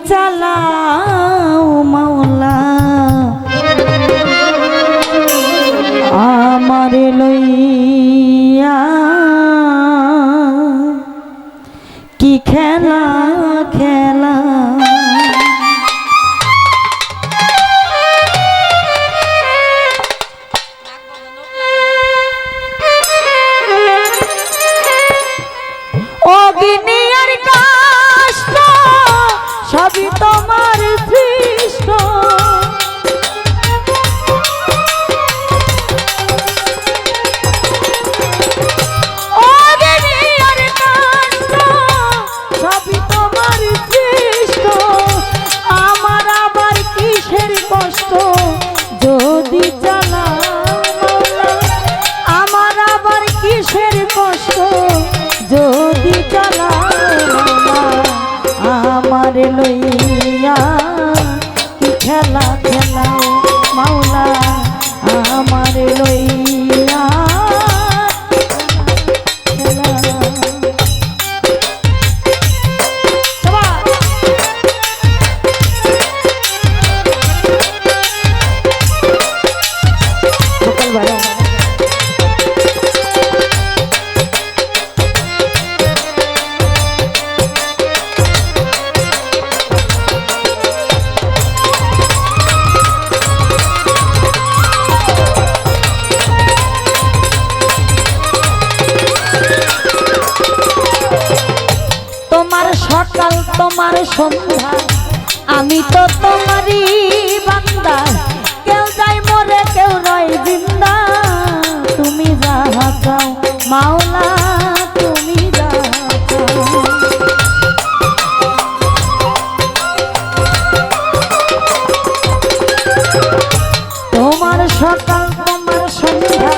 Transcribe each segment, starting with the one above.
চালাও মাওলা আমারে লইয়া কি খেলা খেলা অগ্নির কষ্ট সবই তোমার সৃষ্ট অগ্নির কষ্ট সবই তোমার সৃষ্ট আমার আবার কিসের কষ্ট যদি চালাও মাওলা আমার আবার কিসের কষ্ট যদি চালাও আমার লইয়া কি খেলা খেলাও মাওলা আমার লইয়া সকাল তোমার সন্ধ্যা আমি তো তোমারই বান্দা কেউ যায় মরে কেউ রয় জিন্দা তুমি যাহা চাও মাওলা তুমি যাহা চাও তোমার সকাল তোমার সন্ধ্যা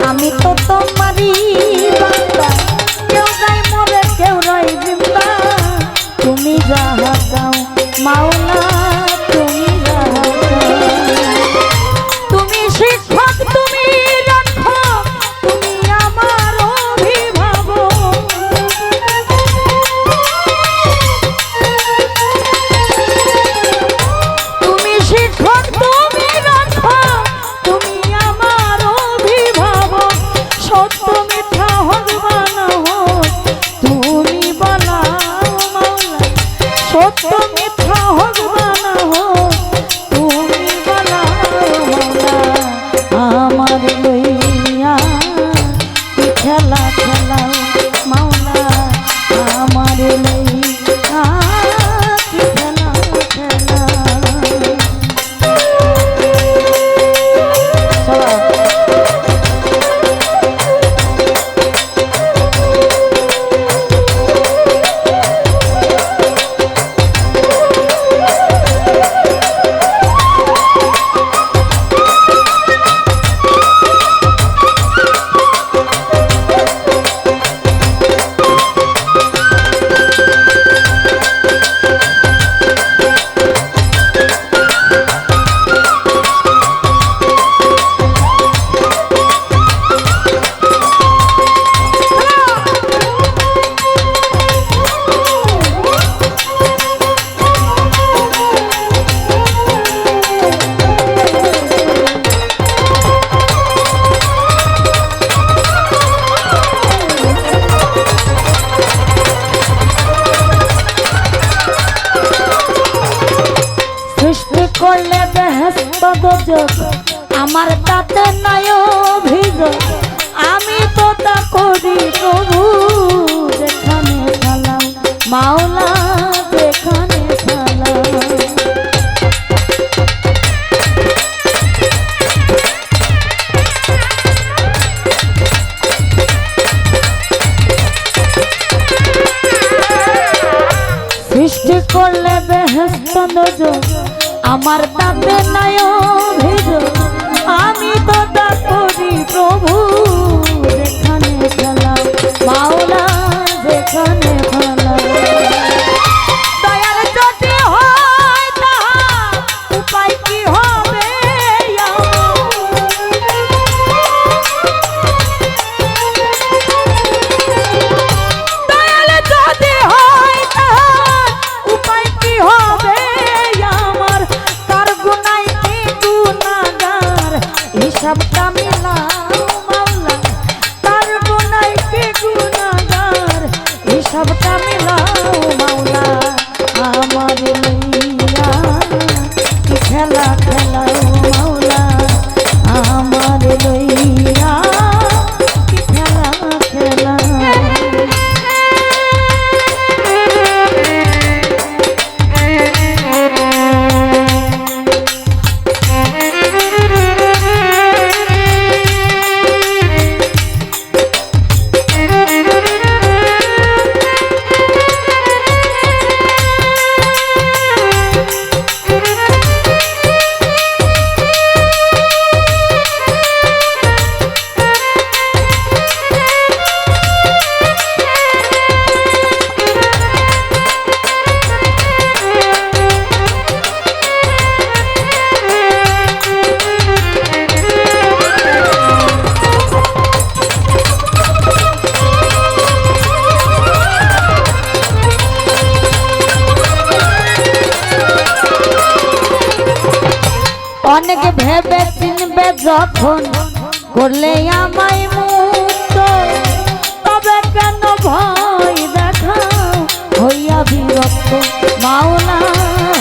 আমি তো তোমারই বান্দা কেউ যায় মরে কেউ রয় জিন্দা তুমি যাহা চাও মাওলা তুমি যাহা চাও তুমি শিক্ষক তুমি রক্ষক তুমি আমার অভিভাবক তুমি শিক্ষক তুমি রক্ষক তুমি আমার অভিভাবক সত্য মিথ্যা হোক বা না হোক তুমি বলাও মাওলা সত্য মিথ্যা হোক বা না হোক তুমি বলাও মাওলা আমার লইয়া কি খেলা খেলাও মাওলা আমার লইয়া কি খেলা খেলা করলে বেহেশত দোজখ আমার তাতে নাই অভিযোগ আমি তো তা করি প্রভু যেখানে খেলাও মাওলা যেখানে খেলাও সৃষ্টি করলে বেহেশত দোজখ আমার তাতে নাই অভিযোগ আমি তো তা করি প্রভু যেখানে খেলাও মাওলা যেখানে খেলাও দয়ার যদি হয় তাহা উপায় কি হবে দয়াল যদি হয় তাহা উপায় কি হবে অনেক ভেবে চিনবে যখন করলে আমায় মুক্ত, তবে কেন ভয় দেখাও হইয়া বিরক্ত মাওলা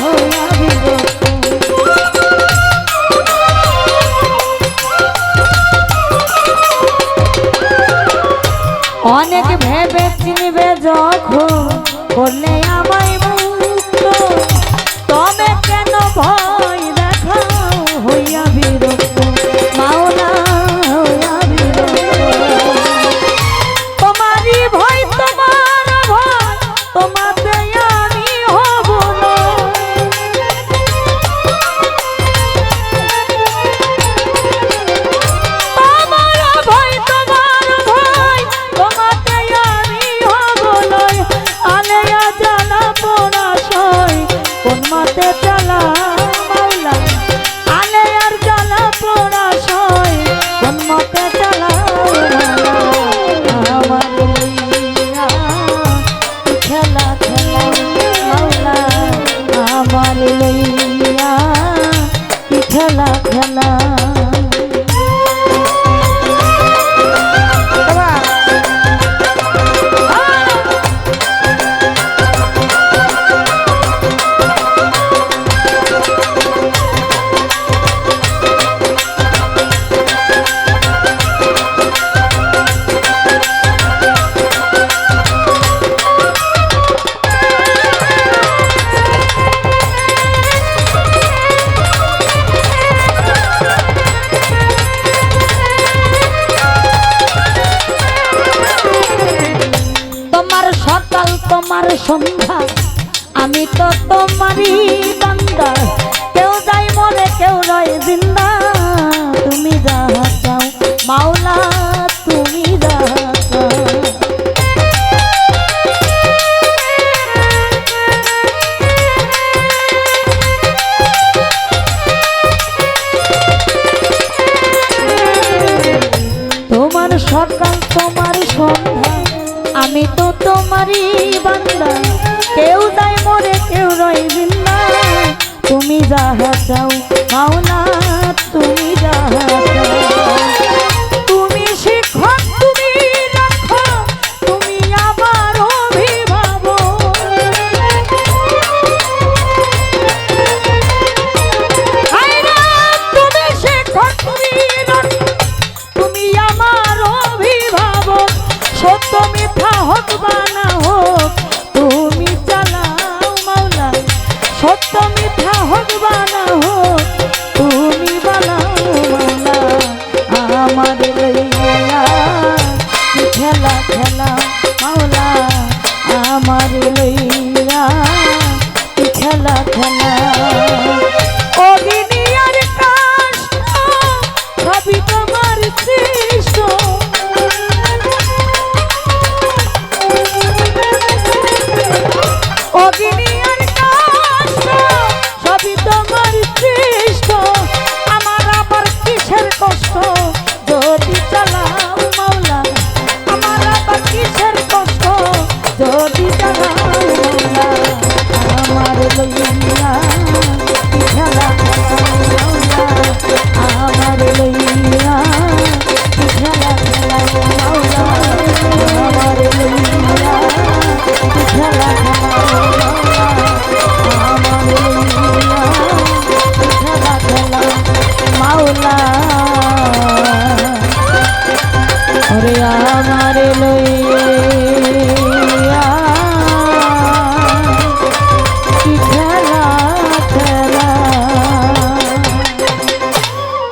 হইয়া বিরক্ত। অনেক ভেবে চিনবে যখন করলে আমায় মুক্ত, তবে কেন ভয় দেখাও হইয়া বিরক্ত মাওলা হইয়া বিরক্ত। তোমারই ভয় তোমার ভয় তোমাতে আমি হব না, তোমার ভয় তোমার ভয় তোমাতে আমি হব নয়। আলেয়া জানা পোড়া সয় কোন মাতে চালা মাওলা, আলেয়ার জ্বালা পোড়া সয় কোন মতে চালা আমার লইয়া খেলা খেলা মাওলা, আমার লইয়া খেলা খেলা। তোমার সন্ধ্যা আমি তো তোমারই বান্দা, কেউ যায় মরে কেউ রয় জিন্দা, তুমি যাহা চাও মাওলা তুমি যাহা চাও। তোমার সকাল তোমার সন্ধ্যা আমি তো তোমারই বান্দা, কেউ যায় মরে কেউ রয় জিন্দা, তুমি যাহা চাও মাওলা তুমি যাহা চাও। তুমি শিক্ষক তুমি রক্ষক তুমি আমার অভিভাবক, তুমি শিক্ষক তুমি রক্ষক তুমি আমার অভিভাবক। সত্য মিথ্যা হোক বা না হোক তুমি চালাও মাওলা, সত্য মিথ্যা হোক বা না হোক তুমি বানাও মাওলা, আমার লইয়া খেলা খেলা মাওলা, আমার লইয়া খেলা খেলা। অগ্নিয়ার কাষ্ট সবই তোমার সৃষ্ট, অগ্নিয়ার কাষ্ট সবই তোমার সৃষ্ট, আমার আবার কিসের কষ্ট যদি চালাও মাওলা, আমার আবার কিসের কষ্ট যদি চালাও মাওলা, আমার